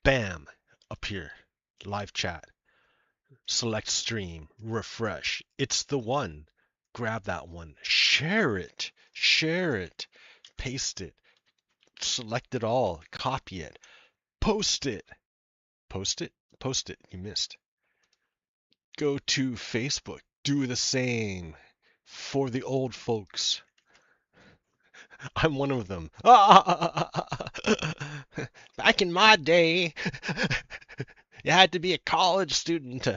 Bam! Up here. Live chat. Select stream. Refresh. It's the one. Grab that one. Share it. Share it. Paste it. Select it all. Copy it. Post it. Post it? Post it. You missed. Go to Facebook. Do the same. For the old folks. I'm one of them. Back in my day, you had to be a college student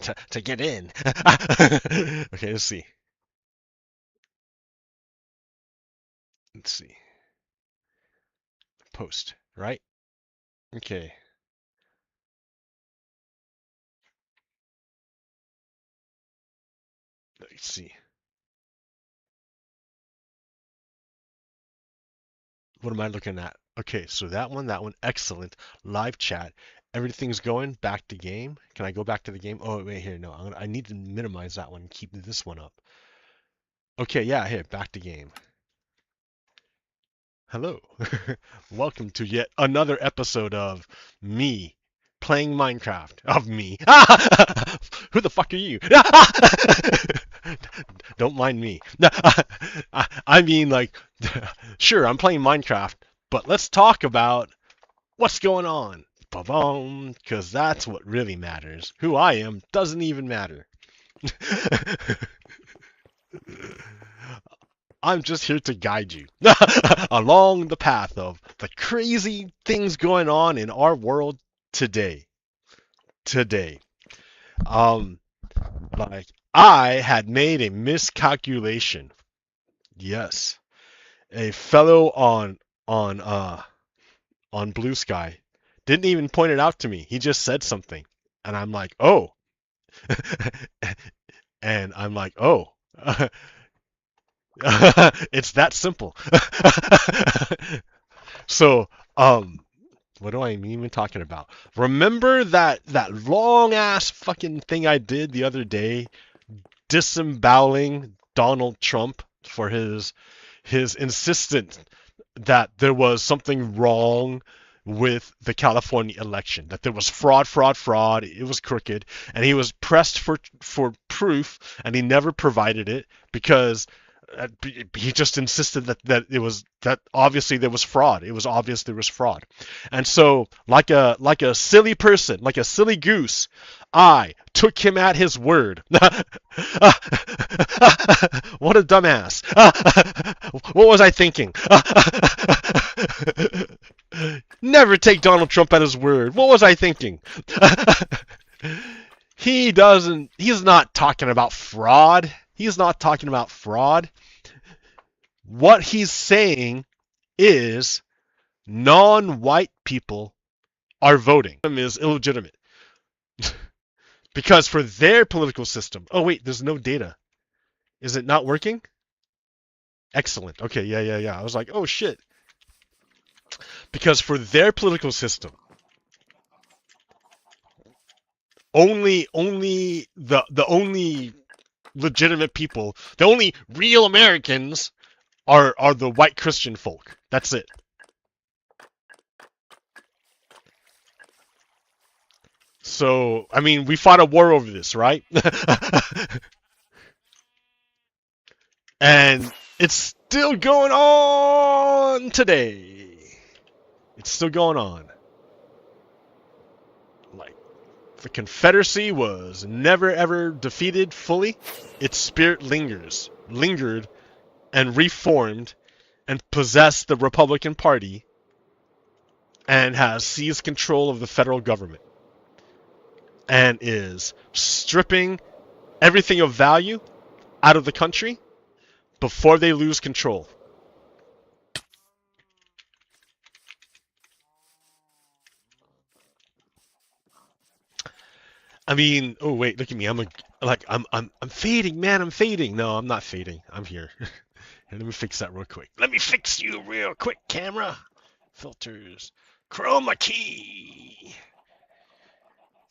to get in. Okay, let's see. Let's see. Post, right? Okay. Let's see. What am I looking at? Okay, so that one, excellent. Live chat. Everything's going back to game. Can I go back to the game? Oh, wait, here, no. I need to minimize that one and keep this one up. Okay, yeah, here, back to game. Hello. Welcome to yet another episode of me playing Minecraft. Of me. Who the fuck are you? Don't mind me. I mean, like, sure, I'm playing Minecraft, but let's talk about what's going on. Ba-boom, because that's what really matters. Who I am doesn't even matter. I'm just here to guide you along the path of the crazy things going on in our world today. Like I had made a miscalculation. Yes. A fellow on Blue Sky didn't even point it out to me. He just said something. And I'm like, "Oh." And I'm like, "Oh." It's that simple. So, what do I even talking about? Remember that long ass fucking thing I did the other day, disemboweling Donald Trump for his insistence that there was something wrong with the California election, that there was fraud, it was crooked, and he was pressed for proof, and he never provided it because he just insisted that it was that obviously there was fraud. It was obvious there was fraud. And so like a silly person, like a silly goose, I took him at his word. What a dumbass. What was I thinking? Never take Donald Trump at his word. What was I thinking? He's not talking about fraud. He's not talking about fraud. What he's saying is non-white people are voting. Is illegitimate. Because for their political system. Oh, wait, there's no data. Is it not working? Excellent. Okay, yeah. I was like, oh, shit. Because for their political system, only the only legitimate people, the only real Americans are the white Christian folk. That's it. So, I mean, we fought a war over this, right? And it's still going on today. It's still going on. Like, the Confederacy was never ever defeated fully. Its spirit lingered, and reformed, and possessed the Republican Party, and has seized control of the federal government, and is stripping everything of value out of the country before they lose control. I mean, oh wait, look at me. I'm fading, man. I'm fading. No, I'm not fading. I'm here. Here, let me fix that real quick. Let me fix you real quick, camera. Filters. Chroma key.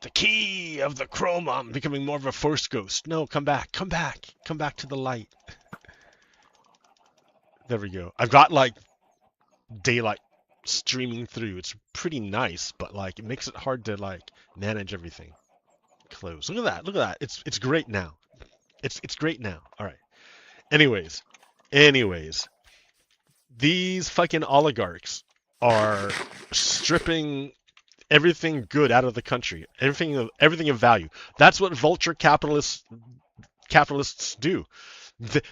The key of the chroma. I'm becoming more of a force ghost. No, come back. Come back. Come back to the light. There we go. I've got like daylight streaming through. It's pretty nice, but like it makes it hard to like manage everything. Close. Look at that. Look at that. It's great now. It's great now. All right. Anyways, these fucking oligarchs are stripping everything good out of the country. Everything of value. That's what vulture capitalists do.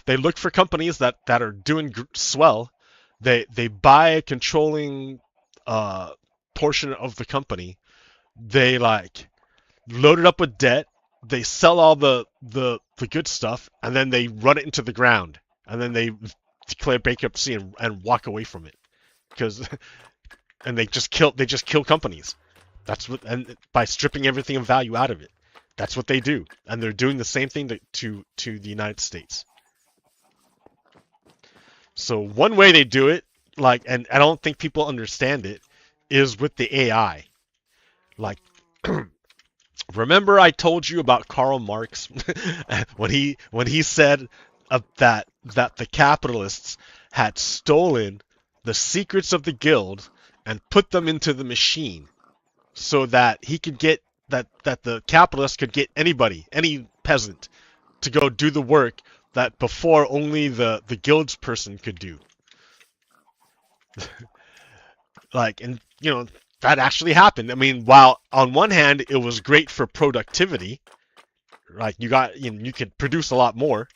They look for companies that are doing swell. They buy a controlling portion of the company. They like load it up with debt. They sell all the good stuff, and then they run it into the ground, and then they declare bankruptcy and walk away from it, and they just kill companies. That's what, and by stripping everything of value out of it, that's what they do, and they're doing the same thing to the United States. So one way they do it, like, and I don't think people understand it, is with the AI. Like, remember I told you about Karl Marx when he said that the capitalists had stolen the secrets of the guild and put them into the machine, so that he could get that the capitalist could get anybody, any peasant, to go do the work that before only the guild's person could do. Like, and you know, that actually happened. I mean, while on one hand it was great for productivity, like you could produce a lot more.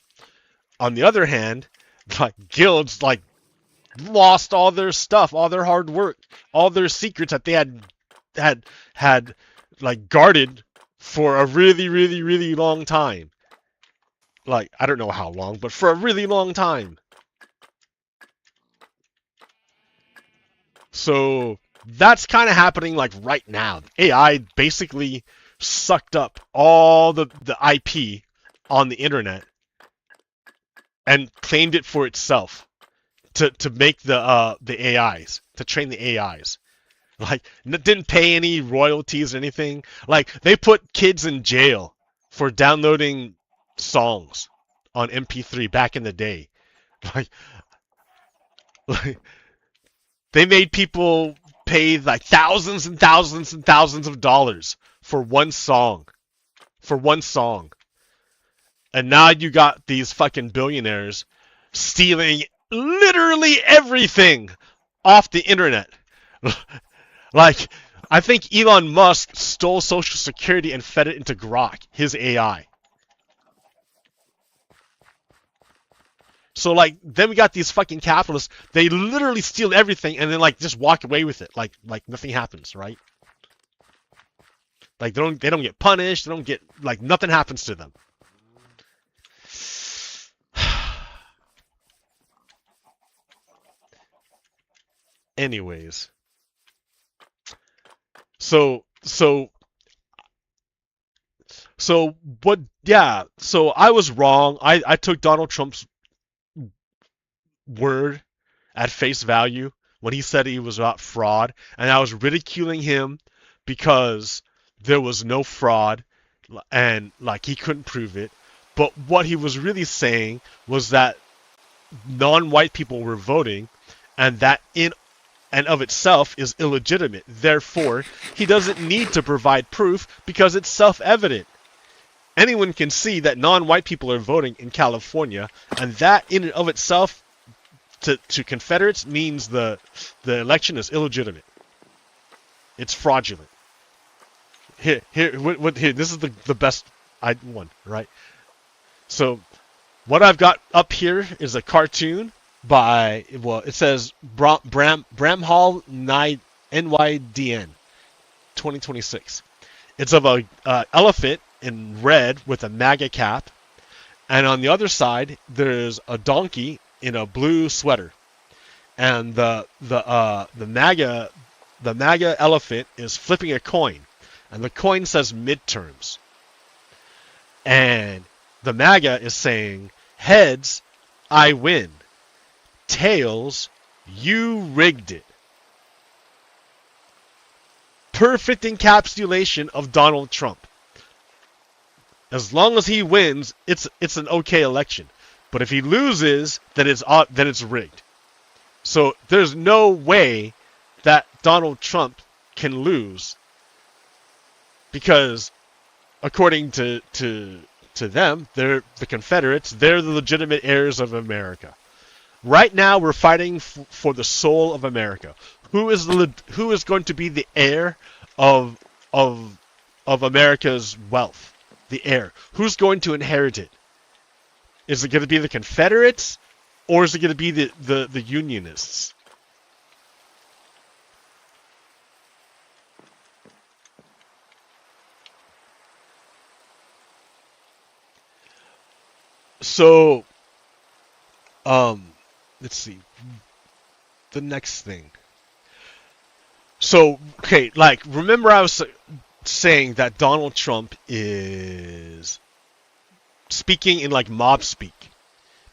On the other hand, like guilds like lost all their stuff, all their hard work, all their secrets that they had like guarded for a really long time. Like, I don't know how long, but for a really long time. So that's kind of happening like right now. AI basically sucked up all the IP on the internet and claimed it for itself to make the AIs, to train the AIs. Like, didn't pay any royalties or anything. Like, they put kids in jail for downloading songs on MP3 back in the day. Like they made people pay like thousands and thousands and thousands of dollars for one song. And now you got these fucking billionaires stealing literally everything off the internet. Like, I think Elon Musk stole Social Security and fed it into Grok, his AI. So, like, then we got these fucking capitalists. They literally steal everything and then, like, just walk away with it. Like nothing happens, right? Like, they don't get punished. They don't get, like, nothing happens to them. Anyways. So what, yeah, so I was wrong. I took Donald Trump's word at face value when he said he was about fraud, and I was ridiculing him because there was no fraud and like he couldn't prove it. But what he was really saying was that non-white people were voting, and that in and of itself is illegitimate. Therefore, he doesn't need to provide proof because it's self-evident. Anyone can see that non-white people are voting in California, and that in and of itself to Confederates means the election is illegitimate. It's fraudulent. Here, this is the best one, right? So, what I've got up here is a cartoon by, well, it says Bramhall NYDN 2026. It's of a elephant in red with a MAGA cap, and on the other side there's a donkey in a blue sweater, and the MAGA elephant is flipping a coin, and the coin says midterms, and the MAGA is saying, heads, I win. Tails, you rigged it. Perfect encapsulation of Donald Trump. As long as he wins, it's an okay election. But if he loses, then it's rigged. So there's no way that Donald Trump can lose because, according to them, they're the Confederates. They're the legitimate heirs of America. Right now, we're fighting for the soul of America. Who is going to be the heir of America's wealth? The heir. Who's going to inherit it? Is it going to be the Confederates, or is it going to be the Unionists? So, let's see. The next thing. So, okay, like, remember I was saying that Donald Trump is speaking in, like, mob speak.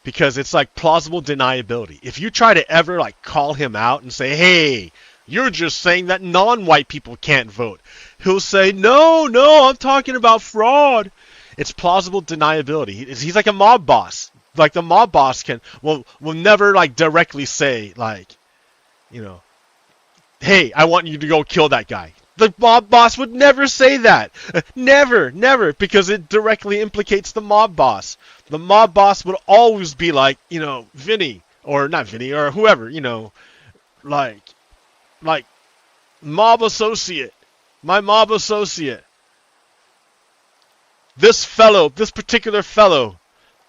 Because it's, like, plausible deniability. If you try to ever, like, call him out and say, hey, you're just saying that non-white people can't vote, he'll say, no, I'm talking about fraud. It's plausible deniability. He's like a mob boss. Like, the mob boss will never, like, directly say, like, you know, hey, I want you to go kill that guy. The mob boss would never say that. Never, because it directly implicates the mob boss. The mob boss would always be like, you know, Vinny, or not Vinny, or whoever, you know, like mob associate, my mob associate. This particular fellow,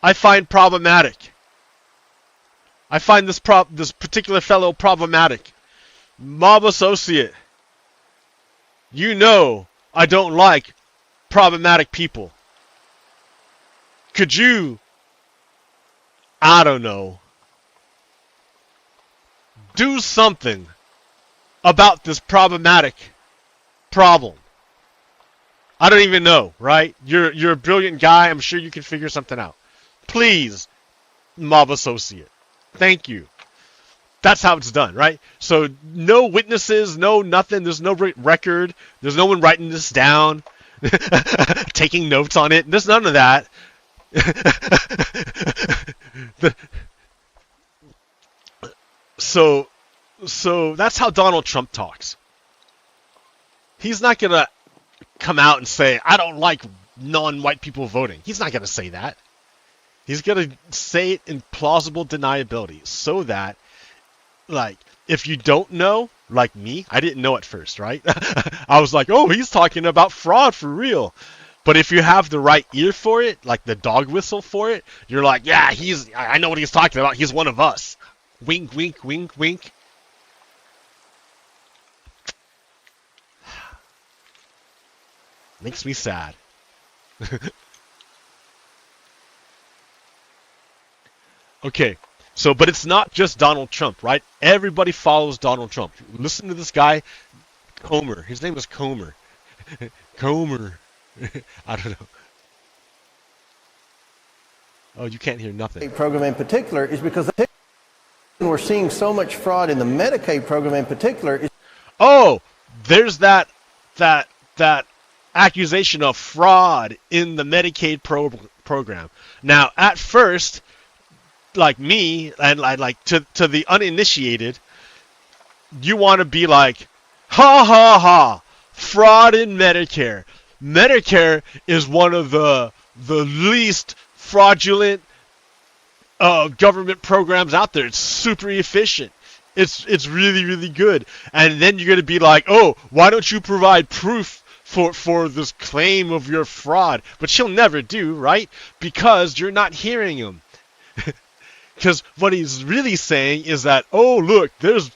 I find problematic. I find this particular fellow problematic. Mob associate. You know I don't like problematic people. Could you, I don't know, do something about this problematic problem? I don't even know, right? You're a brilliant guy. I'm sure you can figure something out. Please, mob associate. Thank you. That's how it's done, right? So no witnesses, no nothing. There's no record. There's no one writing this down, taking notes on it. There's none of that. So that's how Donald Trump talks. He's not going to come out and say, I don't like non-white people voting. He's not going to say that. He's going to say it in plausible deniability so that, like, if you don't know, like me, I didn't know at first, right? I was like, oh, he's talking about fraud for real. But if you have the right ear for it, like the dog whistle for it, you're like, yeah, I know what he's talking about. He's one of us. Wink, wink, wink, wink. Makes me sad. Okay, so, but it's not just Donald Trump, right? Everybody follows Donald Trump. Listen to this guy, Comer. His name is Comer. Comer. I don't know. Oh, you can't hear nothing. Program in particular is because we're seeing so much fraud in the Medicaid program in particular. Oh, there's that accusation of fraud in the Medicaid program. Now, at first, like me, and like to the uninitiated, you want to be like, ha ha ha, fraud in Medicare. Medicare is one of the least fraudulent government programs out there. It's super efficient. It's really, really good. And then you're going to be like, oh, why don't you provide proof for this claim of your fraud? But she'll never do, right? Because you're not hearing him. Because what he's really saying is that, oh, look, there's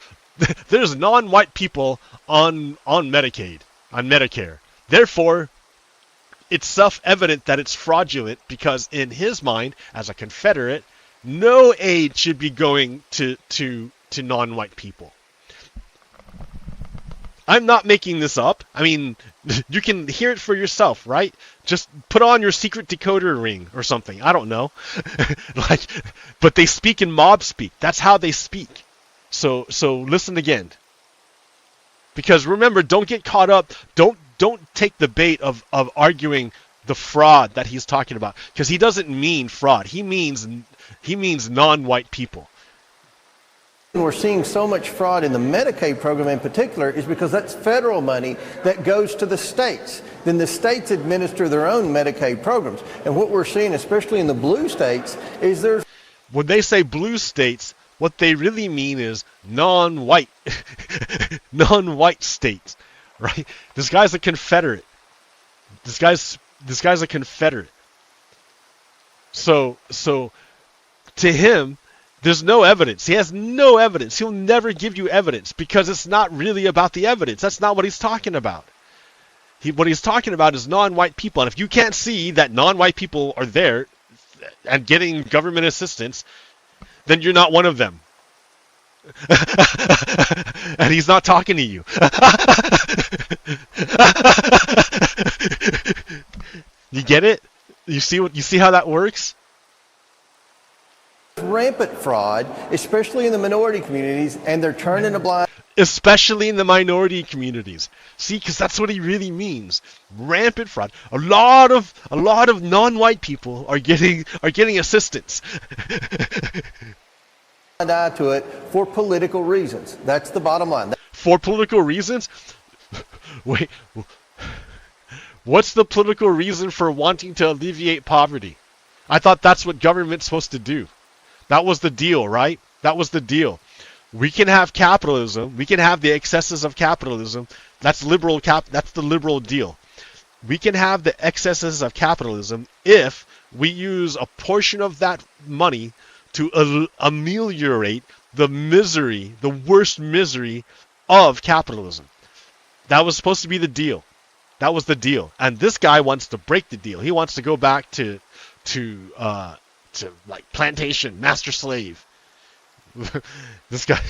non-white people on Medicaid, on Medicare. Therefore, it's self-evident that it's fraudulent because in his mind, as a Confederate, no aid should be going to non-white people. I'm not making this up. I mean, you can hear it for yourself, right? Just put on your secret decoder ring or something. I don't know. But they speak in mob speak. That's how they speak. So listen again. Because remember, don't get caught up. Don't take the bait of arguing the fraud that he's talking about. Because he doesn't mean fraud. He means non-white people. We're seeing so much fraud in the Medicaid program in particular is because that's federal money that goes to the states. Then the states administer their own Medicaid programs. And what we're seeing, especially in the blue states, is there's... When they say blue states, what they really mean is non-white, non-white states, right? This guy's a Confederate. This guy's a Confederate. So to him, there's no evidence. He has no evidence. He'll never give you evidence because it's not really about the evidence. That's not what he's talking about. What he's talking about is non-white people. And if you can't see that non-white people are there and getting government assistance, then you're not one of them. And he's not talking to you. You get it? You see how that works? Rampant fraud, especially in the minority communities, and they're turning a blind... Especially in the minority communities. See, because that's what he really means. Rampant fraud. A lot of non-white people are getting assistance. eye to it for political reasons. That's the bottom line. For political reasons? Wait. What's the political reason for wanting to alleviate poverty? I thought that's what government's supposed to do. That was the deal, right? That was the deal. We can have capitalism. We can have the excesses of capitalism. That's that's the liberal deal. We can have the excesses of capitalism if we use a portion of that money to ameliorate the misery, the worst misery of capitalism. That was supposed to be the deal. That was the deal. And this guy wants to break the deal. He wants to go back to like plantation, master slave. This guy.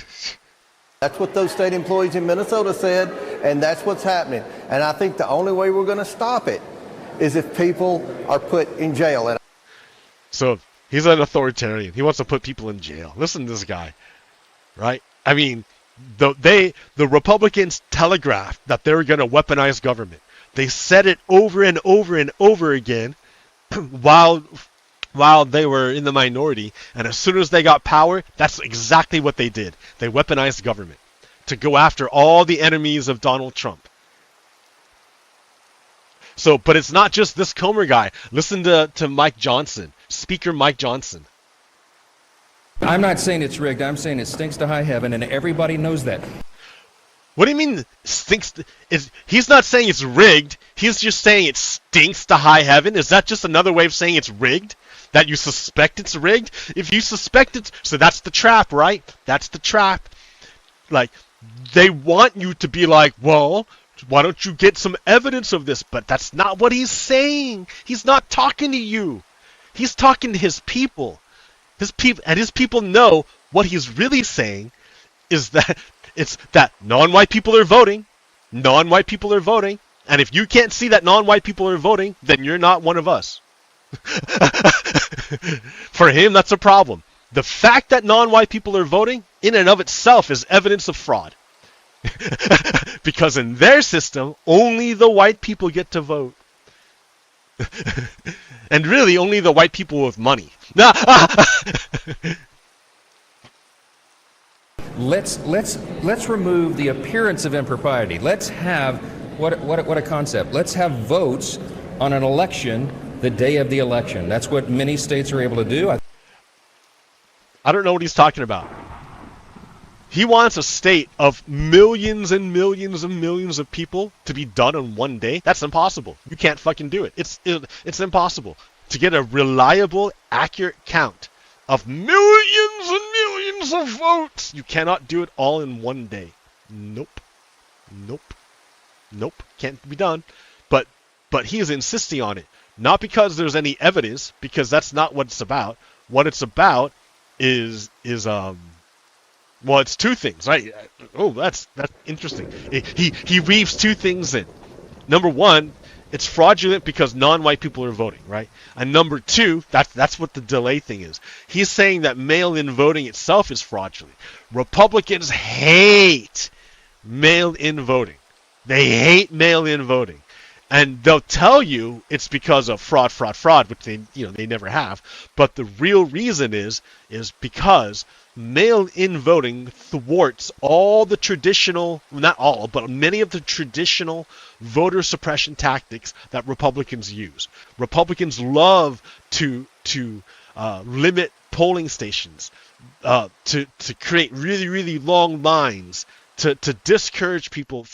That's what those state employees in Minnesota said, and that's what's happening. And I think the only way we're going to stop it is if people are put in jail. And so he's an authoritarian. He wants to put people in jail. Listen to this guy, right? I mean, the Republicans telegraphed that they were going to weaponize government. They said it over and over and over again while they were in the minority, and as soon as they got power, that's exactly what they did. They weaponized government to go after all the enemies of Donald Trump. So, but it's not just this Comer guy. Listen to Mike Johnson, Speaker Mike Johnson. I'm not saying it's rigged. I'm saying it stinks to high heaven, and everybody knows that. What do you mean stinks? He's not saying it's rigged. He's just saying it stinks to high heaven. Is that just another way of saying it's rigged? That you suspect it's rigged? If you suspect it's... So that's the trap, right? That's the trap. Like, they want you to be like, well, why don't you get some evidence of this? But that's not what he's saying. He's not talking to you. He's talking to his people. His people know what he's really saying is that it's that non-white people are voting. Non-white people are voting. And if you can't see that non-white people are voting, then you're not one of us. For him, that's a problem. The fact that non-white people are voting, in and of itself, is evidence of fraud. Because in their system, only the white people get to vote. And really, only the white people with money. Let's remove the appearance of impropriety. Let's have what a concept. Let's have votes on an election the day of the election. That's what many states are able to do. I don't know what he's talking about. He wants a state of millions and millions and millions of people to be done in one day. That's impossible. You can't fucking do it. It's impossible to get a reliable, accurate count of millions and millions of votes. You cannot do it all in one day. Nope. Can't be done. But he is insisting on it. Not because there's any evidence, because that's not what it's about. What it's about is well, it's two things, right? Oh, that's interesting. He weaves two things in. Number one, it's fraudulent because non-white people are voting, right? And number two, that's what the delay thing is. He's saying that mail-in voting itself is fraudulent. Republicans hate mail-in voting. They hate mail-in voting. And they'll tell you it's because of fraud, which they never have. But the real reason is because mail-in voting thwarts all the traditional, not all, but many of the traditional voter suppression tactics that Republicans use. Republicans love to limit polling stations, to create really, really long lines, to discourage people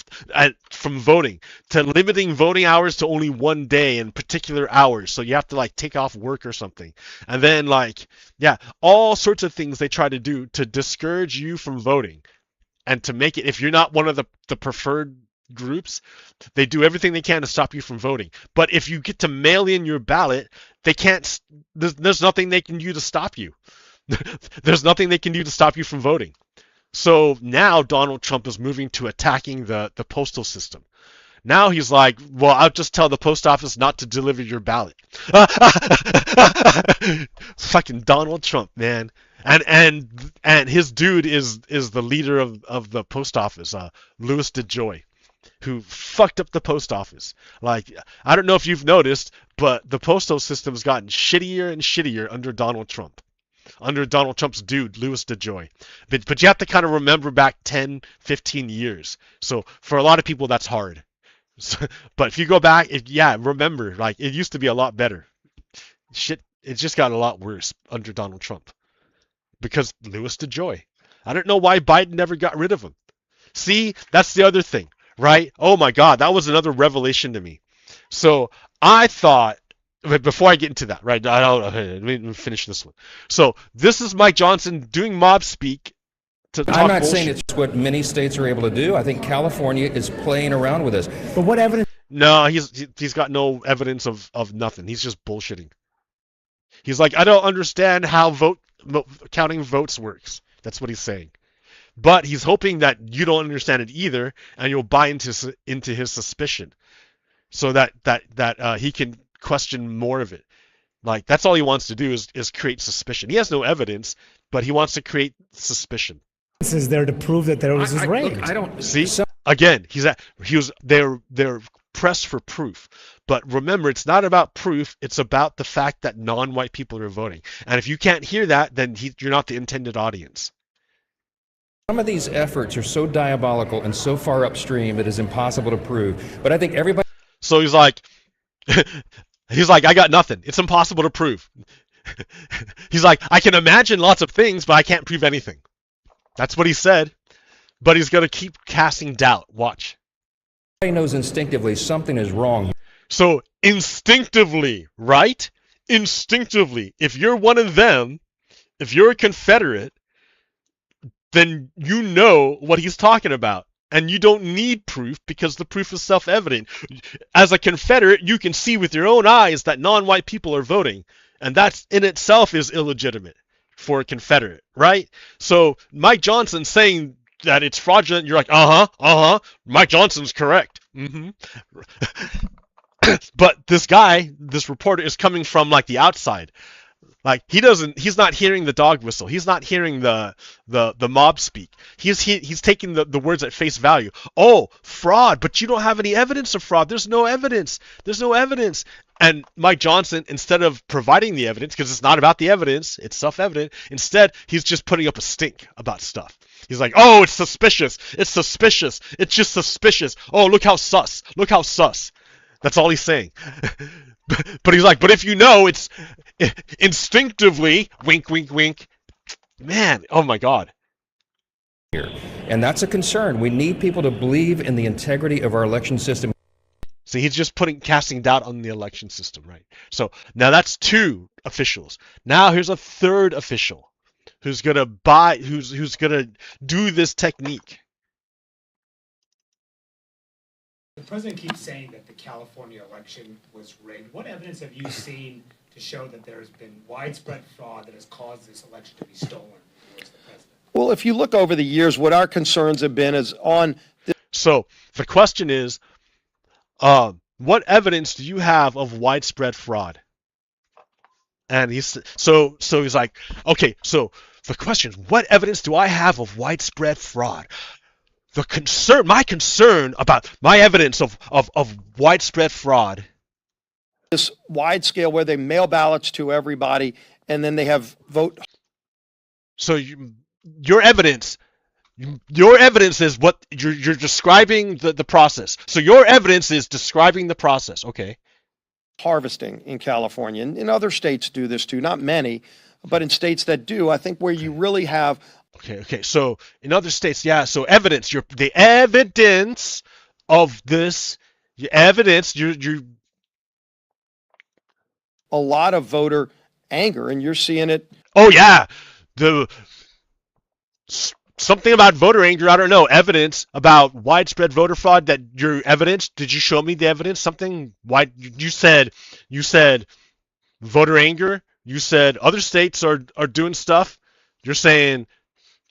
from voting, to limiting voting hours to only one day and particular hours. So you have to like take off work or something. And then all sorts of things they try to do to discourage you from voting. And to make it, if you're not one of the preferred groups, they do everything they can to stop you from voting. But if you get to mail in your ballot, they can't, there's nothing they can do to stop you. There's nothing they can do to stop you from voting. So now Donald Trump is moving to attacking the postal system. Now he's like, well, I'll just tell the post office not to deliver your ballot. Fucking Donald Trump, man. And his dude is the leader of the post office, Louis DeJoy, who fucked up the post office. Like, I don't know if you've noticed, but the postal system's gotten shittier and shittier under Donald Trump. Under Donald Trump's dude, Louis DeJoy. But you have to kind of remember back 10, 15 years. So for a lot of people, that's hard. So, but if you go back, remember, like, it used to be a lot better. Shit, it just got a lot worse under Donald Trump. Because Louis DeJoy. I don't know why Biden never got rid of him. See, that's the other thing, right? Oh my God, that was another revelation to me. So I thought, before I get into that, right? Let me finish this one. So this is Mike Johnson doing mob speak to talk I'm not bullshit. saying it's what many states are able to do. I think California is playing around with this. But what evidence? No, he's got no evidence of nothing. He's just bullshitting. He's like, I don't understand how counting votes works. That's what he's saying. But he's hoping that you don't understand it either, and you'll buy into his suspicion, so that he can question more of it. Like, that's all he wants to do is create suspicion. He has no evidence, but he wants to create suspicion. Is there to prove that there was this raid? Look, I don't See, again, they're pressed for proof. But remember, it's not about proof. It's about the fact that non-white people are voting. And if you can't hear that, then you're not the intended audience. Some of these efforts are so diabolical and so far upstream it is impossible to prove. But I think everybody. So he's like, I got nothing. It's impossible to prove. He's like, I can imagine lots of things, but I can't prove anything. That's what he said. But he's going to keep casting doubt. Watch. Everybody knows instinctively something is wrong. So instinctively, right? Instinctively, if you're one of them, if you're a Confederate, then you know what he's talking about. And you don't need proof because the proof is self-evident. As a Confederate, you can see with your own eyes that non-white people are voting. And that in itself is illegitimate for a Confederate, right? So Mike Johnson saying that it's fraudulent, you're like, Mike Johnson's correct. But this reporter is coming from like the outside. Like, he's not hearing the dog whistle. He's not hearing the mob speak. He's taking the words at face value. Oh, fraud, but you don't have any evidence of fraud. There's no evidence. And Mike Johnson, instead of providing the evidence, because it's not about the evidence, it's self-evident, instead, he's just putting up a stink about stuff. He's like, oh, it's suspicious. It's just suspicious. Oh, look how sus. That's all he's saying. But he's like, but if you know, it's instinctively, wink, wink, wink. Man, oh my God. And that's a concern. We need people to believe in the integrity of our election system. See, he's just casting doubt on the election system, right? So now that's two officials. Now here's a third official who's gonna do this technique. The president keeps saying that the California election was rigged. What evidence have you seen to show that there has been widespread fraud that has caused this election to be stolen towards the president? Well, if you look over the years, what our concerns have been is on. So the question is, what evidence do you have of widespread fraud? And he's like, okay, so the question is, what evidence do I have of widespread fraud? my concern about my evidence of widespread fraud. This wide scale where they mail ballots to everybody and then they have vote. So your evidence is what you're describing the process. So your evidence is describing the process. Okay. Harvesting in California, and in other states do this too, not many, but in states that do, I think where you really have. Okay. So in other states, yeah. So evidence, the evidence of this, your evidence, you a lot of voter anger, and you're seeing it. Oh yeah, something about voter anger. I don't know. Evidence about widespread voter fraud. That your evidence? Did you show me the evidence? Something? Why you said voter anger. You said other states are doing stuff. You're saying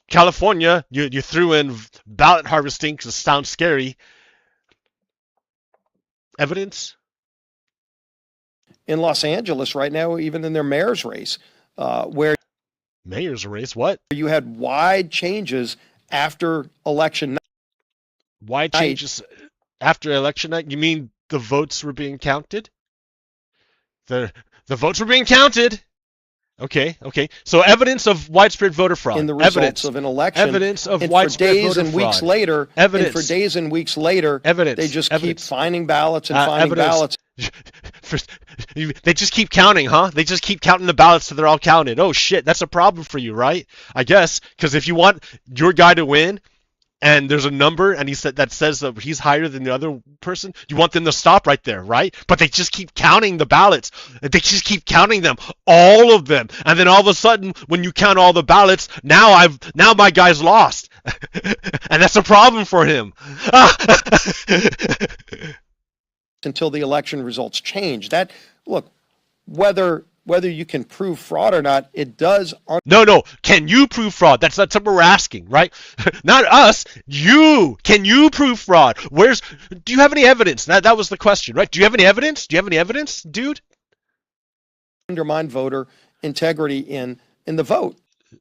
California. You threw in ballot harvesting because it sounds scary. Evidence? In Los Angeles right now, even in their mayor's race, where mayor's race, what? You had wide changes after election night. Wide changes after election night? You mean the votes were being counted? The votes were being counted. Okay. So evidence of widespread voter fraud. In the results of an election. Evidence of widespread voter fraud. And for days and weeks later, they just keep finding ballots and finding ballots. They just keep counting, huh? They just keep counting the ballots till they're all counted. Oh shit, that's a problem for you, right? I guess, because if you want your guy to win, and there's a number, and that says that he's higher than the other person, you want them to stop right there, right? But they just keep counting the ballots. They just keep counting them, all of them, and then all of a sudden, when you count all the ballots, now my guy's lost, and that's a problem for him. Until the election results change. That look, whether you can prove fraud or not, it does. No. Can you prove fraud? That's what we're asking, right? Not us. You. Can you prove fraud? Do you have any evidence? That was the question, right? Do you have any evidence? Dude? Undermine voter integrity in the vote.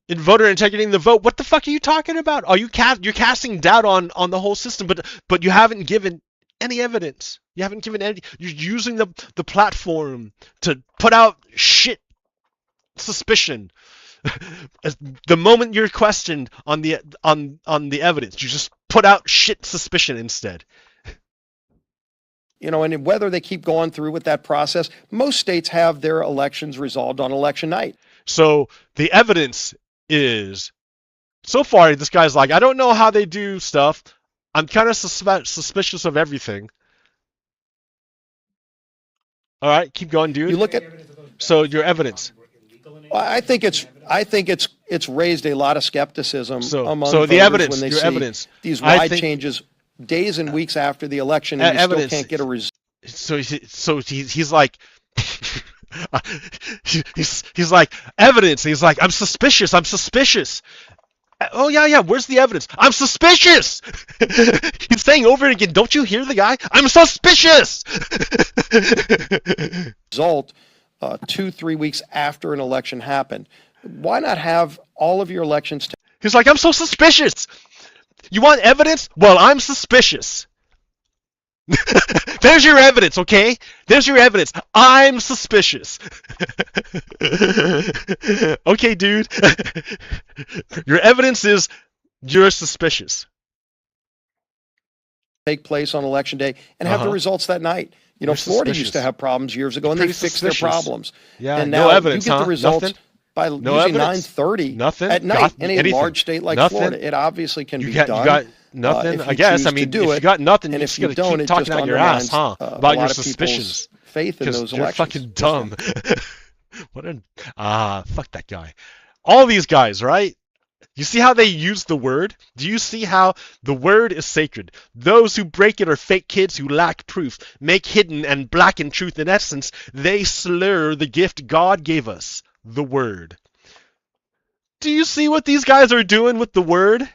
In voter integrity in the vote? What the fuck are you talking about? You're casting doubt on the whole system, but you haven't given any evidence. You haven't given any. You're using the platform to put out shit suspicion. The moment you're questioned on the evidence, you just put out shit suspicion instead. And whether they keep going through with that process, most states have their elections resolved on election night. So the evidence is, so far this guy's like, I don't know how they do stuff. I'm kind of suspicious of everything. All right, keep going, dude. You look at your evidence. Well, I think it's raised a lot of skepticism among voters the evidence, when they your see evidence. These wide changes days and weeks after the election, and you still can't get a result. So he's like. he's like, evidence. He's like, I'm suspicious. Oh yeah. Where's the evidence? I'm suspicious. He's saying over and again. Don't you hear the guy? I'm suspicious. Result 2-3 weeks after an election happened. Why not have all of your elections? He's like, I'm so suspicious. You want evidence? Well, I'm suspicious. There's your evidence, okay? There's your evidence. I'm suspicious. Okay, dude. Your evidence is you're suspicious. Take place on election day and have the results that night. Florida used to have problems years ago, and they fixed their problems. Yeah, and now no evidence, you get the results by using 9:30 at night in a large state like Florida. It obviously can be done. You got nothing, I guess. I mean, if you got nothing, you're just going to keep talking out your ass, huh? About your suspicions. Faith in those elections. You're fucking dumb. Fuck that guy. All these guys, right? You see how they use the word? Do you see how the word is sacred? Those who break it are fake kids who lack proof, make hidden and blacken truth. In essence, they slur the gift God gave us, the word. Do you see what these guys are doing with the word?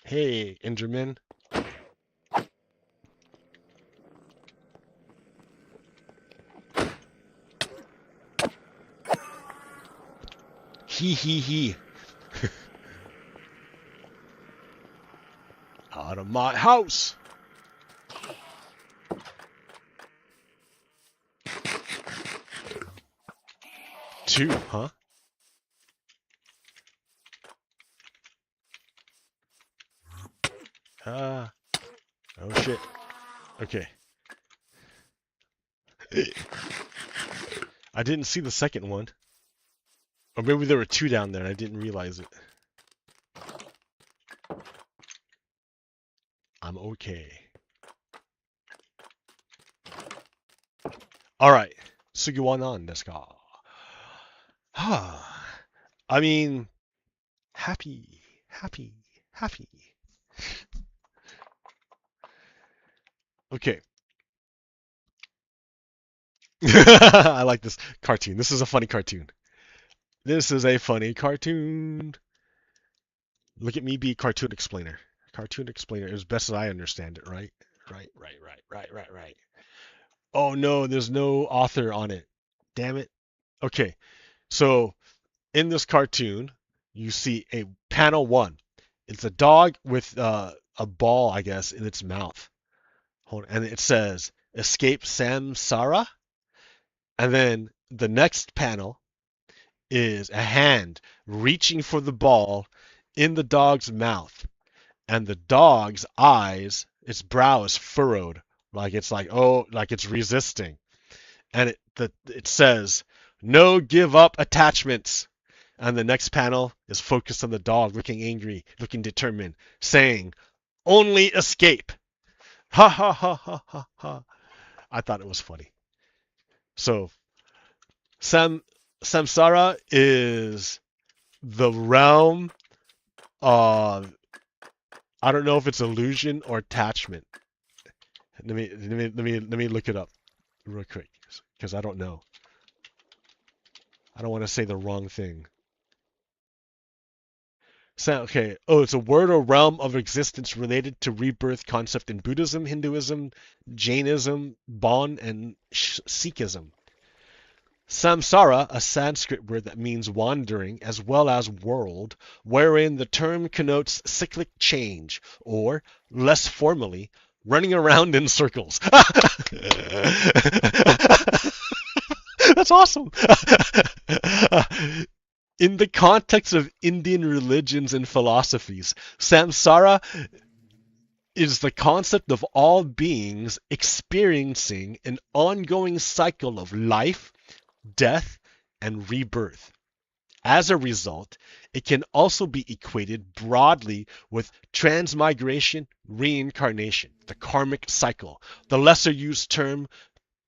Hey, Enderman. He. Out of my house. Two, huh? Oh shit. Okay. I didn't see the second one. Or maybe there were two down there and I didn't realize it. I'm okay. Alright. Sugiwanan desu ka? I mean, happy. Okay. I like this cartoon. This is a funny cartoon. This is a funny cartoon. Look at me be cartoon explainer. Cartoon explainer as best as I understand it, right? Right. Oh no, there's no author on it. Damn it. Okay. So in this cartoon, you see a panel 1. It's a dog with a ball, I guess, in its mouth. And it says, escape samsara. And then the next panel is a hand reaching for the ball in the dog's mouth. And the dog's eyes, its brow is furrowed. Like it's resisting. And it says, no give up attachments. And the next panel is focused on the dog looking angry, looking determined, saying, only escape. Ha ha ha ha ha ha. I thought it was funny. So, samsara is the realm of, I don't know if it's illusion or attachment. Let me look it up real quick because I don't know. I don't want to say the wrong thing. Okay. Oh, it's a word or realm of existence related to rebirth concept in Buddhism, Hinduism, Jainism, Bon, and Sikhism. Samsara, a Sanskrit word that means wandering as well as world, wherein the term connotes cyclic change, or, less formally, running around in circles. That's awesome. In the context of Indian religions and philosophies, samsara is the concept of all beings experiencing an ongoing cycle of life, death, and rebirth. As a result, it can also be equated broadly with transmigration, reincarnation, the karmic cycle, the lesser used term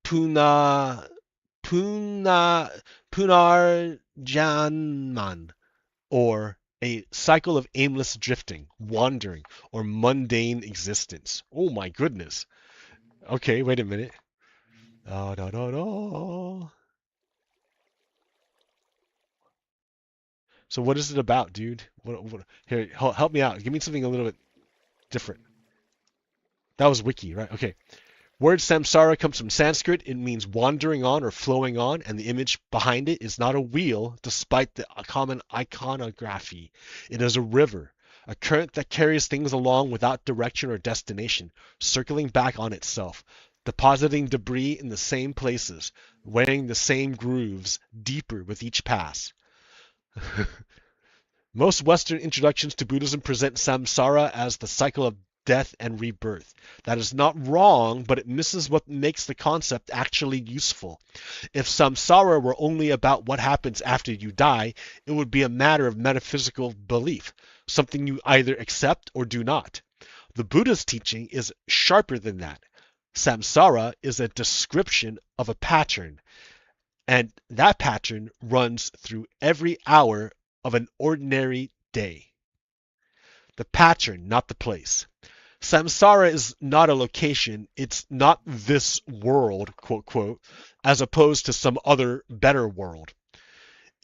punarjanman, or a cycle of aimless drifting, wandering, or mundane existence. Oh my goodness. Okay, wait a minute. So what is it about, dude? Here, help me out. Give me something a little bit different. That was wiki, right? Okay. Word samsara comes from Sanskrit. It means wandering on or flowing on, and the image behind it is not a wheel, despite the common iconography. It is a river, a current that carries things along without direction or destination, circling back on itself, depositing debris in the same places, wearing the same grooves, deeper with each pass. Most Western introductions to Buddhism present samsara as the cycle of death and rebirth. That is not wrong, but it misses what makes the concept actually useful. If samsara were only about what happens after you die, it would be a matter of metaphysical belief, something you either accept or do not. The Buddha's teaching is sharper than that. Samsara is a description of a pattern, and that pattern runs through every hour of an ordinary day. The pattern, not the place. Samsara is not a location. It's not this world, quote, quote, as opposed to some other better world.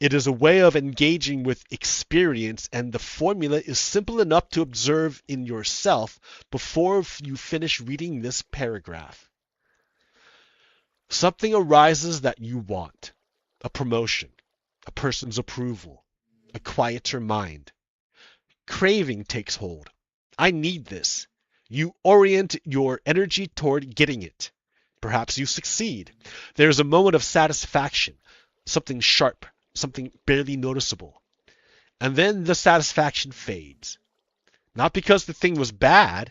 It is a way of engaging with experience, and the formula is simple enough to observe in yourself before you finish reading this paragraph. Something arises that you want: a promotion, a person's approval, a quieter mind. Craving takes hold. I need this. You orient your energy toward getting it. Perhaps you succeed. There's a moment of satisfaction, something sharp, something barely noticeable. And then the satisfaction fades. Not because the thing was bad,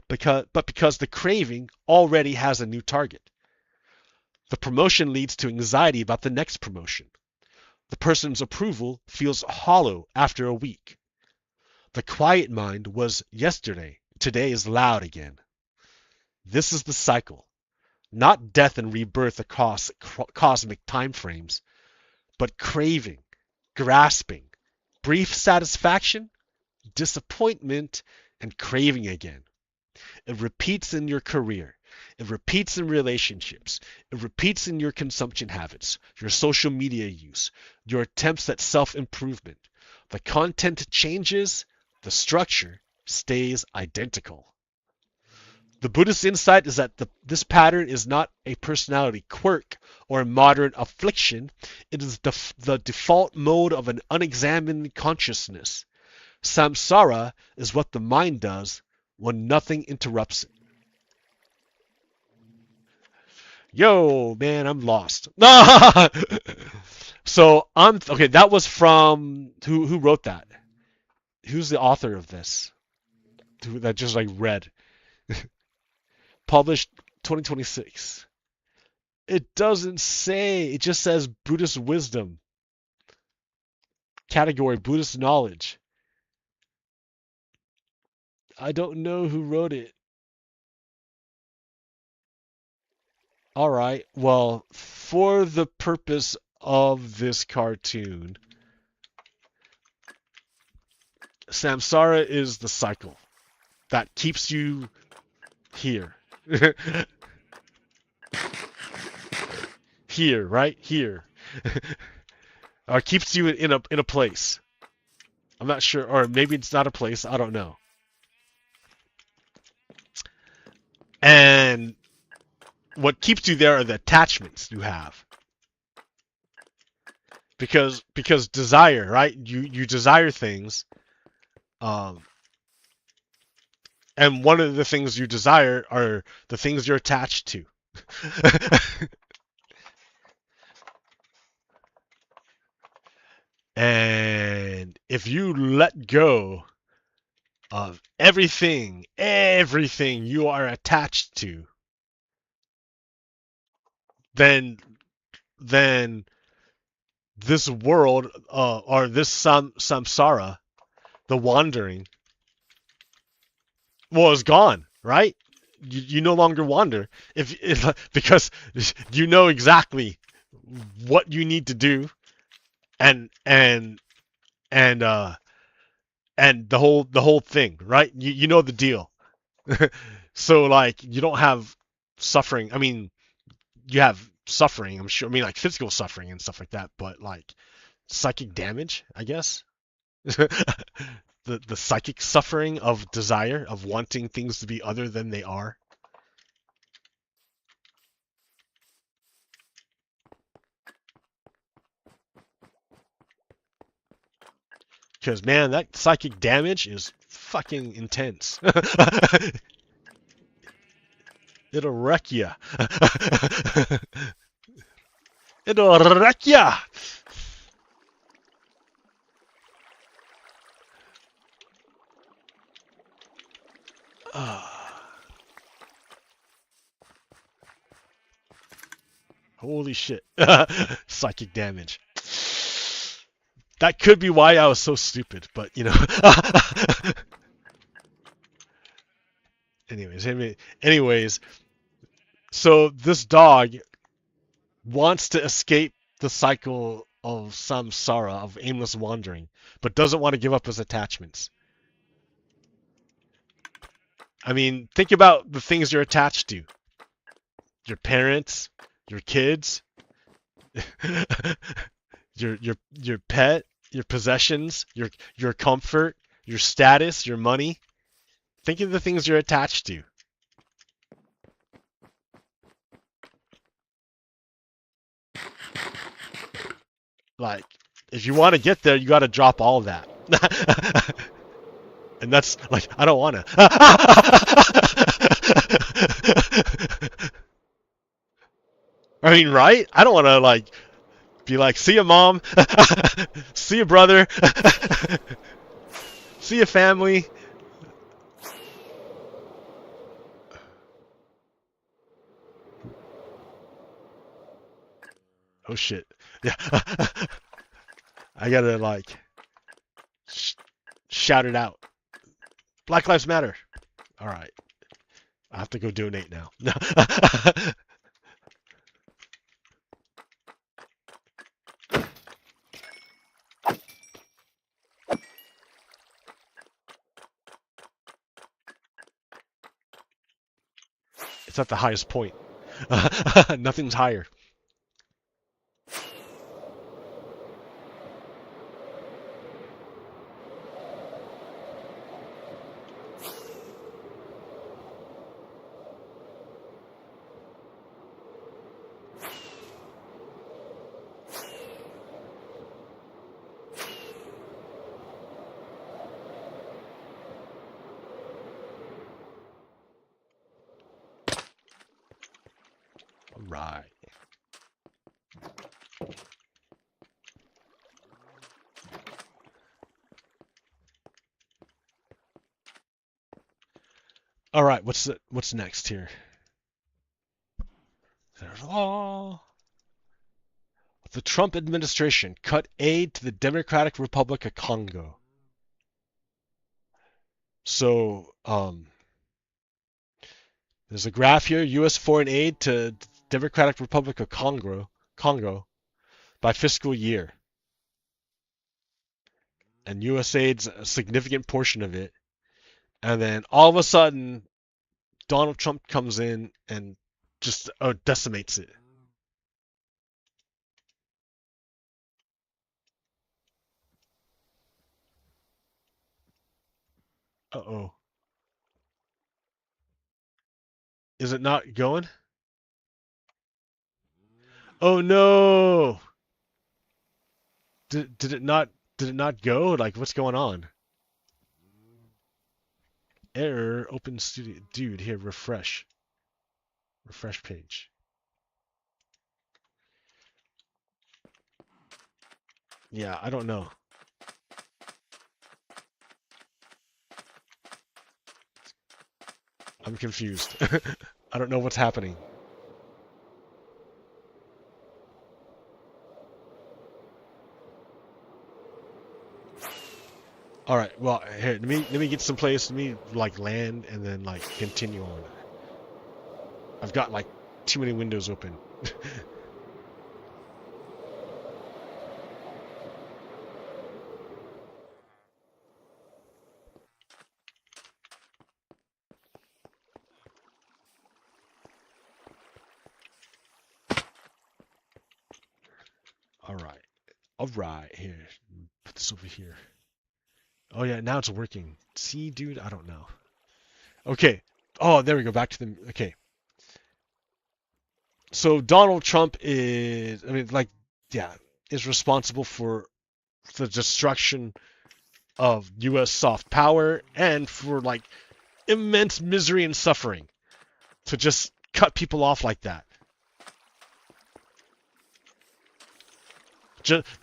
but because the craving already has a new target. The promotion leads to anxiety about the next promotion. The person's approval feels hollow after a week. The quiet mind was yesterday. Today is loud again. This is the cycle. Not death and rebirth across cosmic time frames, but craving, grasping, brief satisfaction, disappointment, and craving again. It repeats in your career. It repeats in relationships. It repeats in your consumption habits, your social media use, your attempts at self-improvement. The content changes, the structure stays identical. The Buddhist insight is that this pattern is not a personality quirk or a modern affliction. It is the default mode of an unexamined consciousness. Samsara is what the mind does when nothing interrupts it. Yo, man, I'm lost. So okay. That was from who wrote that? Who's the author of this? That just like read. Published 2026. It doesn't say. It just says Buddhist wisdom. Category Buddhist knowledge. I don't know who wrote it. All right. Well, for the purpose of this cartoon, samsara is the cycle that keeps you here. Here, right? Here. Or keeps you in a place. I'm not sure, or maybe it's not a place, I don't know. And what keeps you there are the attachments you have. Because desire, right? You desire things. And one of the things you desire are the things you're attached to. And if you let go of everything you are attached to, then this world or this samsara, the wandering, well, it's gone, right? You no longer wander because you know exactly what you need to do, and the whole thing, right? You know the deal. So like you don't have suffering. I mean, you have suffering, I'm sure. I mean, like physical suffering and stuff like that, but like psychic damage, I guess. The psychic suffering of desire, of wanting things to be other than they are. Because, man, that psychic damage is fucking intense. It'll wreck ya. It'll wreck ya. Holy shit. Psychic damage. That could be why I was so stupid, but you know. Anyways, so this dog wants to escape the cycle of samsara, of aimless wandering, but doesn't want to give up his attachments. I mean, think about the things you're attached to. Your parents, your kids, your pet, your possessions, your comfort, your status, your money. Think of the things you're attached to. Like, if you want to get there, you got to drop all of that. And that's like, I don't want to. I mean, right? I don't want to like be like, see ya, mom. See ya, brother. See ya, family. Oh shit. Yeah. I gotta like shout it out. Black Lives Matter. All right. I have to go donate now. It's at the highest point. Nothing's higher. Right. All right, what's next here? Oh. The Trump administration cut aid to the Democratic Republic of Congo. So, there's a graph here, U.S. foreign aid to Democratic Republic of Congo by fiscal year. And USAID's a significant portion of it. And then all of a sudden, Donald Trump comes in and just decimates it. Uh-oh. Is it not going? Oh no! Did it not go? Like, what's going on? Error, open studio. Dude, here, refresh. Refresh page. Yeah, I don't know. I'm confused. I don't know what's happening. All right. Well, here, let me get some place. Let me like land and then like continue on. I've got like too many windows open. All right. Here, put this over here. Oh yeah, now it's working. See, dude, I don't know. Okay. Oh, there we go. Back to the. Okay. So Donald Trump is, I mean, like, yeah, is responsible for the destruction of U.S. soft power and for like immense misery and suffering to just cut people off like that.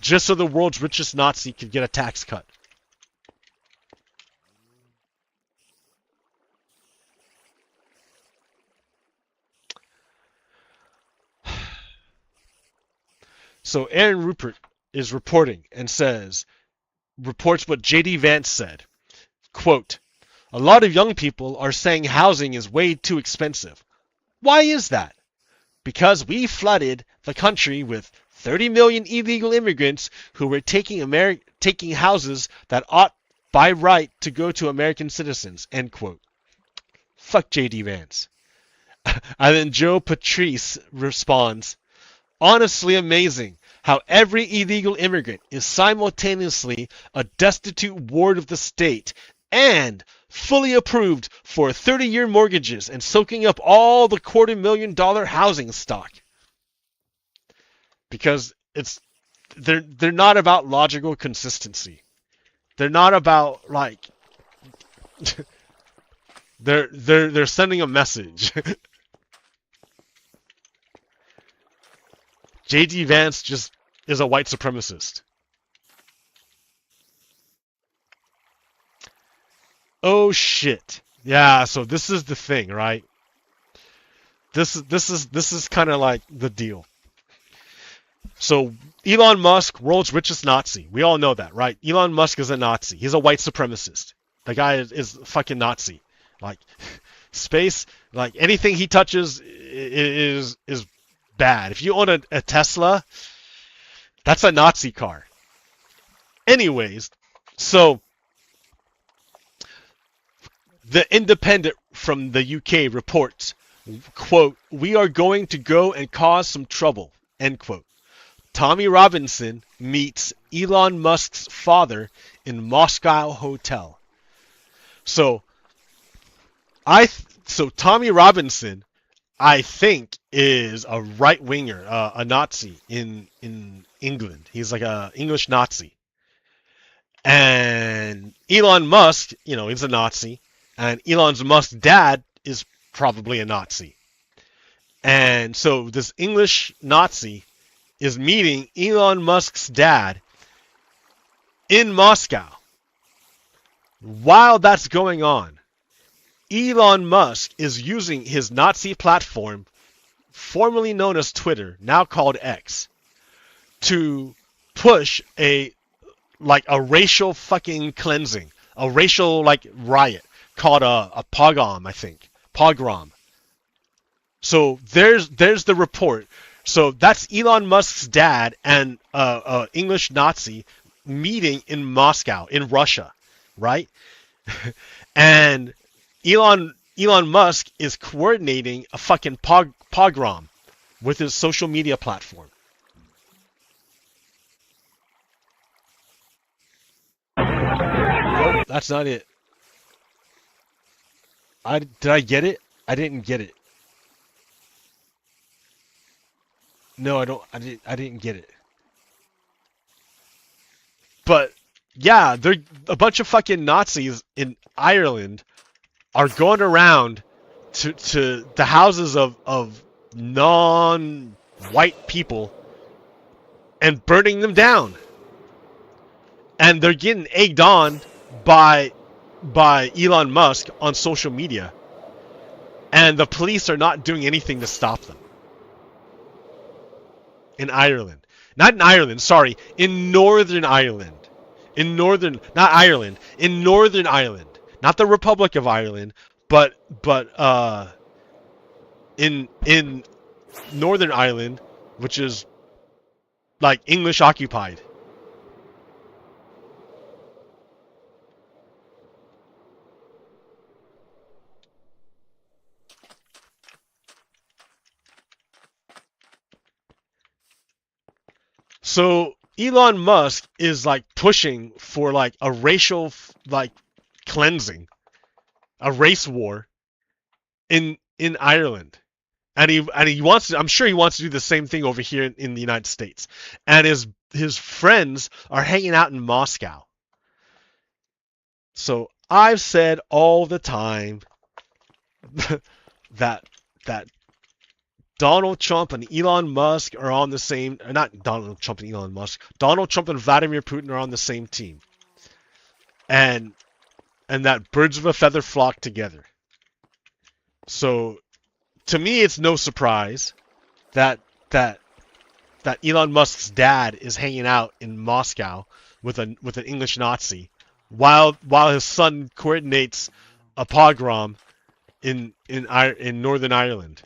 Just so the world's richest Nazi could get a tax cut. So Aaron Rupert is reporting and reports what J.D. Vance said. Quote, a lot of young people are saying housing is way too expensive. Why is that? Because we flooded the country with 30 million illegal immigrants who were taking houses that ought by right to go to American citizens. End quote. Fuck J.D. Vance. And then Joe Patrice responds, honestly amazing how every illegal immigrant is simultaneously a destitute ward of the state and fully approved for 30-year mortgages and soaking up all the $250,000 housing stock. Because they're not about logical consistency. They're not about like they're sending a message. J.D. Vance just is a white supremacist. Oh shit. Yeah, so this is the thing, right? This is kind of like the deal. So Elon Musk, world's richest Nazi. We all know that, right? Elon Musk is a Nazi. He's a white supremacist. The guy is a fucking Nazi. Like space, like anything he touches is bad. If you own a Tesla, that's a Nazi car. Anyways, so The Independent from the UK reports, quote, "We are going to go and cause some trouble," end quote. Tommy Robinson meets Elon Musk's father in Moscow hotel. So Tommy Robinson, I think, is a right-winger, a Nazi in England. He's like a English Nazi. And Elon Musk, he's a Nazi. And Elon Musk's dad is probably a Nazi. And so this English Nazi is meeting Elon Musk's dad in Moscow. While that's going on, Elon Musk is using his Nazi platform, formerly known as Twitter, now called X, to push a racial fucking cleansing, a racial riot called a pogrom, I think. Pogrom. So there's the report. So that's Elon Musk's dad and English Nazi meeting in Moscow, in Russia, right? And Elon Musk is coordinating a fucking pogrom with his social media platform. Nope, that's not it. Did I get it? I didn't get it. No, I didn't get it. But yeah, they're a bunch of fucking Nazis in Ireland are going around to the houses of non-white people and burning them down. And they're getting egged on by Elon Musk on social media. And the police are not doing anything to stop them. In Ireland. Not in Ireland, sorry. In Northern Ireland. In Northern Ireland. Not the Republic of Ireland, but in Northern Ireland, which is like English occupied. So Elon Musk is pushing for a racial cleansing, a race war in Ireland, and he wants to, I'm sure he wants to do the same thing over here in the United States, and his friends are hanging out in Moscow. So I've said all the time that Donald Trump and Elon Musk are on the same, not Donald Trump and Elon Musk, Donald Trump and Vladimir Putin are on the same team. And that birds of a feather flock together. So to me it's no surprise that Elon Musk's dad is hanging out in Moscow with an English Nazi while his son coordinates a pogrom in Northern Ireland.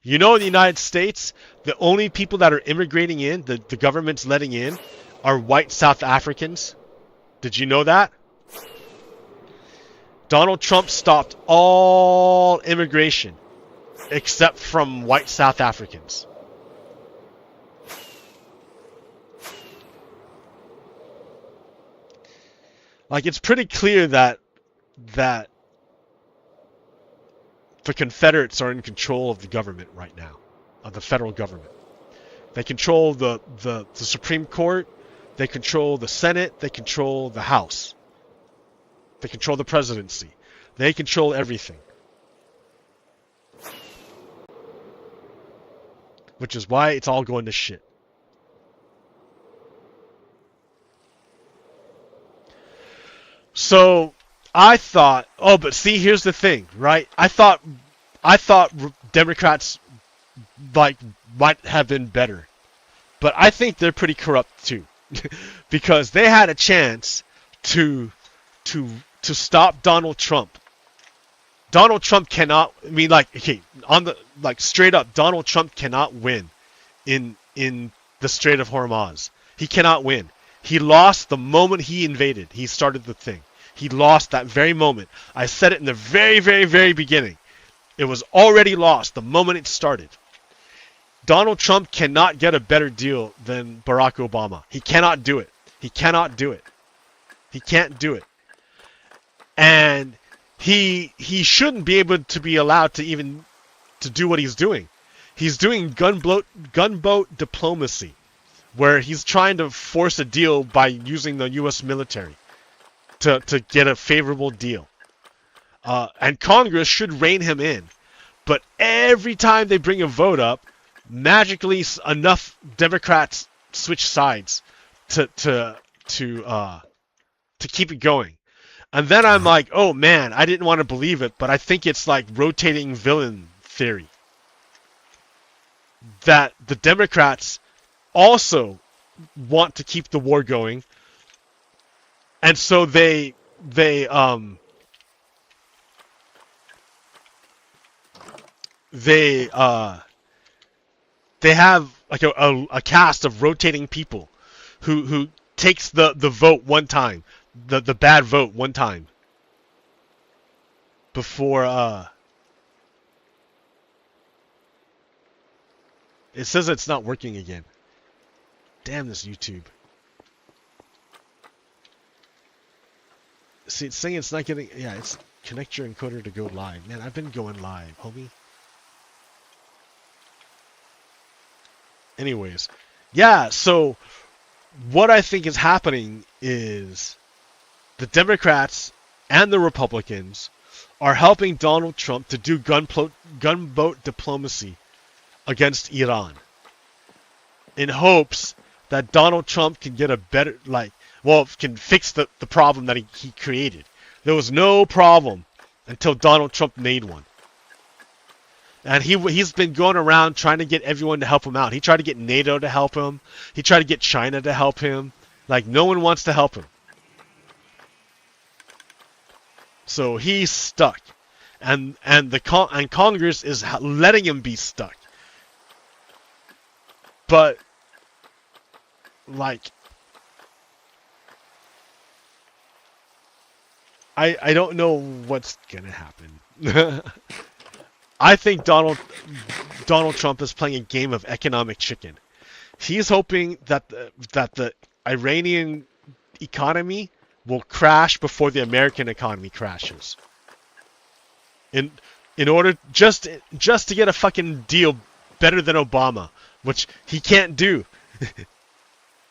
In the United States, the only people that are immigrating in, the government's letting in, are white South Africans. Did you know that? Donald Trump stopped all immigration except from white South Africans. Like, it's pretty clear that the Confederates are in control of the government right now, of the federal government. They control the Supreme Court, they control the Senate, they control the House. They control the presidency. They control everything. Which is why it's all going to shit. So I thought, oh, but see, here's the thing, right? I thought Democrats like might have been better, but I think they're pretty corrupt too, because they had a chance to stop Donald Trump. Donald Trump cannot. I mean, like, okay, straight up, Donald Trump cannot win in the Strait of Hormuz. He cannot win. He lost the moment he invaded. He started the thing. He lost that very moment. I said it in the very, very, very beginning. It was already lost the moment it started. Donald Trump cannot get a better deal than Barack Obama. He cannot do it. He cannot do it. He can't do it. And he shouldn't be able to be allowed to even to do what he's doing. He's doing gunboat diplomacy, where he's trying to force a deal by using the U.S. military to get a favorable deal. And Congress should rein him in. But every time they bring a vote up, magically enough Democrats switch sides to keep it going. And then I'm like, oh man, I didn't want to believe it, but I think it's like rotating villain theory. That the Democrats also want to keep the war going, and so they have like a cast of rotating people who takes the vote one time, the bad vote one time before it says it's not working again. Damn this YouTube. See, it's saying it's not getting... Yeah, it's connect your encoder to go live. Man, I've been going live, homie. Anyways. Yeah, so what I think is happening is the Democrats and the Republicans are helping Donald Trump to do gunboat diplomacy against Iran, in hopes that Donald Trump can get a better, can fix the problem that he created. There was no problem until Donald Trump made one. And he's been going around trying to get everyone to help him out. He tried to get NATO to help him. He tried to get China to help him. Like, no one wants to help him. So he's stuck. And Congress is letting him be stuck. But, like, I don't know what's gonna happen. I think Donald Trump is playing a game of economic chicken. He's hoping that the Iranian economy will crash before the American economy crashes. In order just to get a fucking deal better than Obama, which he can't do.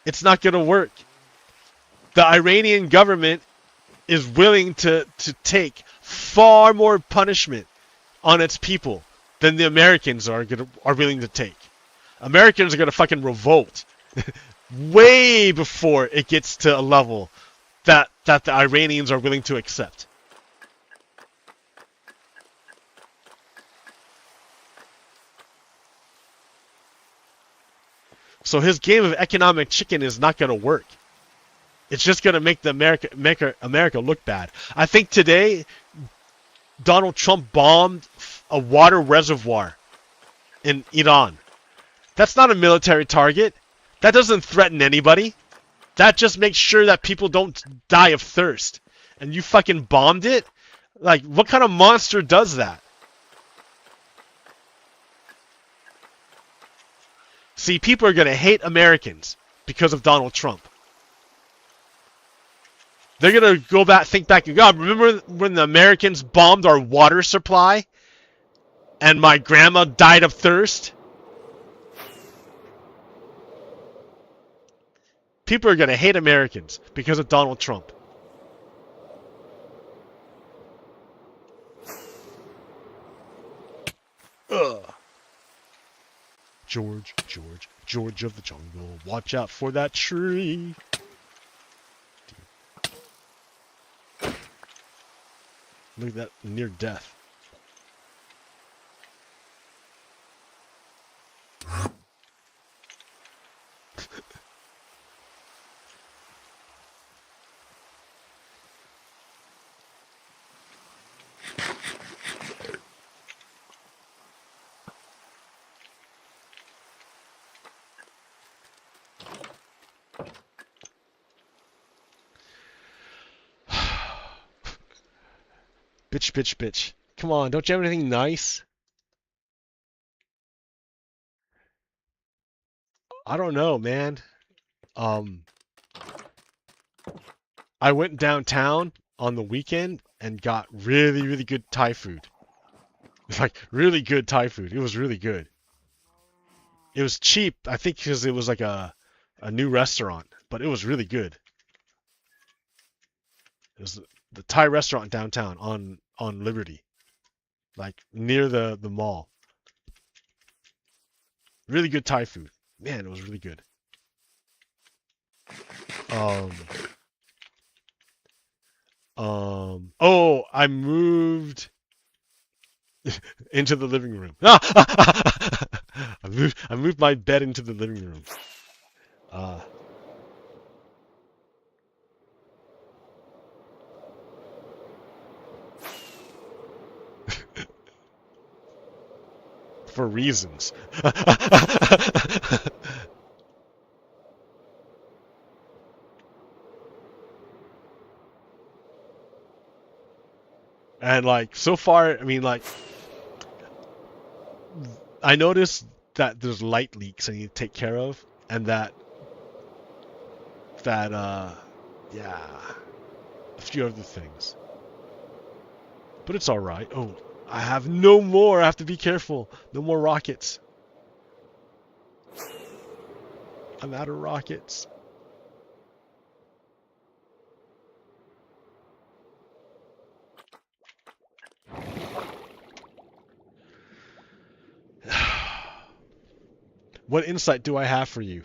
It's not going to work. The Iranian government is willing to take far more punishment on its people than the Americans are willing to take. Americans are going to fucking revolt way before it gets to a level that the Iranians are willing to accept. So his game of economic chicken is not going to work. It's just going to make America look bad. I think today Donald Trump bombed a water reservoir in Iran. That's not a military target. That doesn't threaten anybody. That just makes sure that people don't die of thirst. And you fucking bombed it? Like, what kind of monster does that? See, people are going to hate Americans because of Donald Trump. They're going to go back, think back, God, remember when the Americans bombed our water supply and my grandma died of thirst? People are going to hate Americans because of Donald Trump. Ugh. George, George, George of the jungle, watch out for that tree. Look at that near death. Bitch, bitch, bitch. Come on, don't you have anything nice? I don't know, man. I went downtown on the weekend and got really, really good Thai food. Like, really good Thai food. It was really good. It was cheap, I think because it was like a new restaurant, but it was really good. It was the Thai restaurant downtown on Liberty. Like, near the mall. Really good Thai food. Man, it was really good. Oh, I moved into the living room. I moved my bed into the living room. For reasons. And like, so far, I mean, like, I noticed that there's light leaks I need to take care of, and that yeah, a few other things. But it's alright. Oh, I have no more. I have to be careful. No more rockets. I'm out of rockets. What insight do I have for you?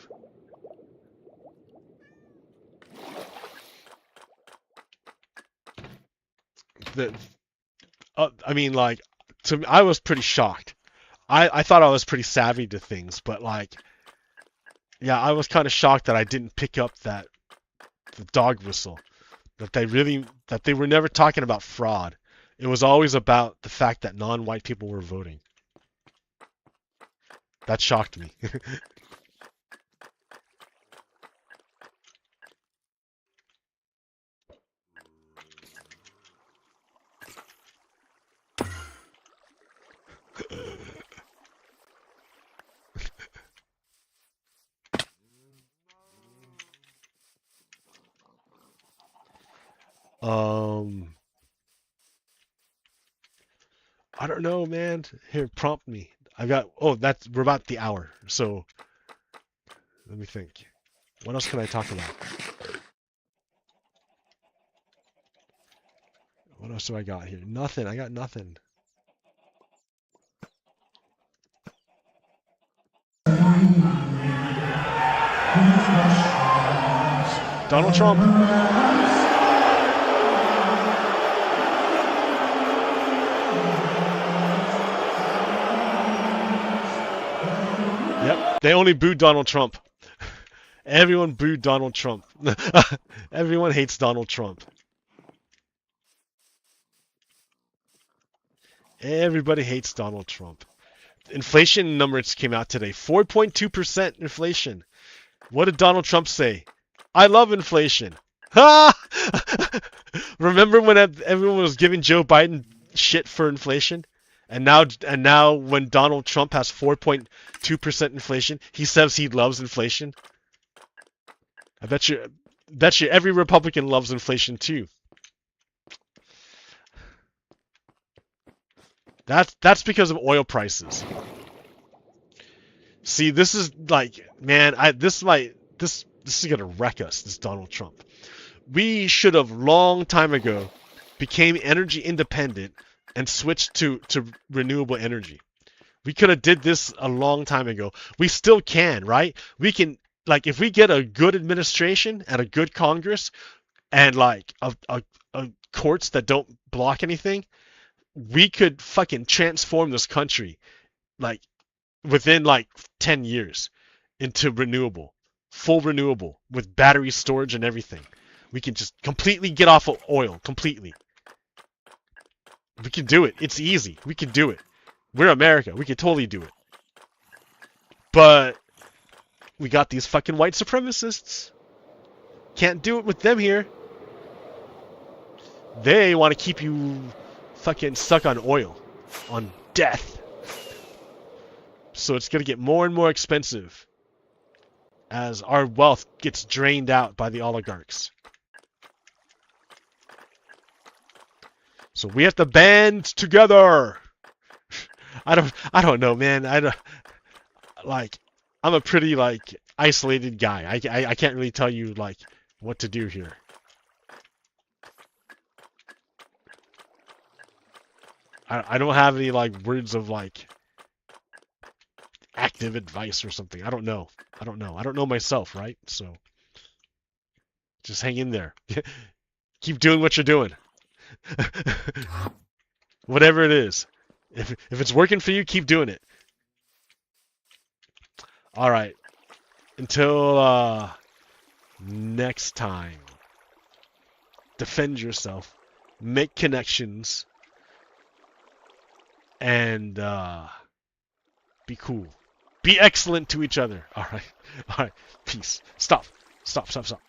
I mean, like, I was pretty shocked. I thought I was pretty savvy to things, but like, yeah, I was kind of shocked that I didn't pick up the dog whistle. That they were never talking about fraud. It was always about the fact that non-white people were voting. That shocked me. I don't know, man. Here, prompt me. We're about the hour, so let me think. What else can I talk about? What else do I got here? Nothing. I got nothing. Donald Trump. Yep, they only booed Donald Trump. Everyone booed Donald Trump. Everyone hates Donald Trump. Everybody hates Donald Trump. Inflation numbers came out today. 4.2% inflation. What did Donald Trump say? I love inflation. Ha! Remember when everyone was giving Joe Biden shit for inflation? And now when Donald Trump has 4.2% inflation, he says he loves inflation. I bet you every Republican loves inflation too. That's because of oil prices. See, this is like, man, this is gonna wreck us, this Donald Trump. We should have long time ago became energy independent and switched to renewable energy. We could have did this a long time ago. We still can, right? We can, like, if we get a good administration and a good Congress and like a courts that don't block anything, we could fucking transform this country like within like 10 years into renewable, full renewable with battery storage and everything. We can just completely get off of oil, completely. We can do it. It's easy. We can do it. We're America. We can totally do it. But we got these fucking white supremacists. Can't do it with them here. They want to keep you fucking stuck on oil, on death. So it's going to get more and more expensive as our wealth gets drained out by the oligarchs. So we have to band together. I don't know, man. I'm a pretty like isolated guy. I can't really tell you like what to do here. I don't have any like words of like active advice or something. I don't know. I don't know myself, right? So just hang in there. Keep doing what you're doing. Whatever it is. If it's working for you, keep doing it. All right. Until next time. Defend yourself. Make connections. And be cool. Be excellent to each other. All right. All right. Peace. Stop. Stop. Stop. Stop.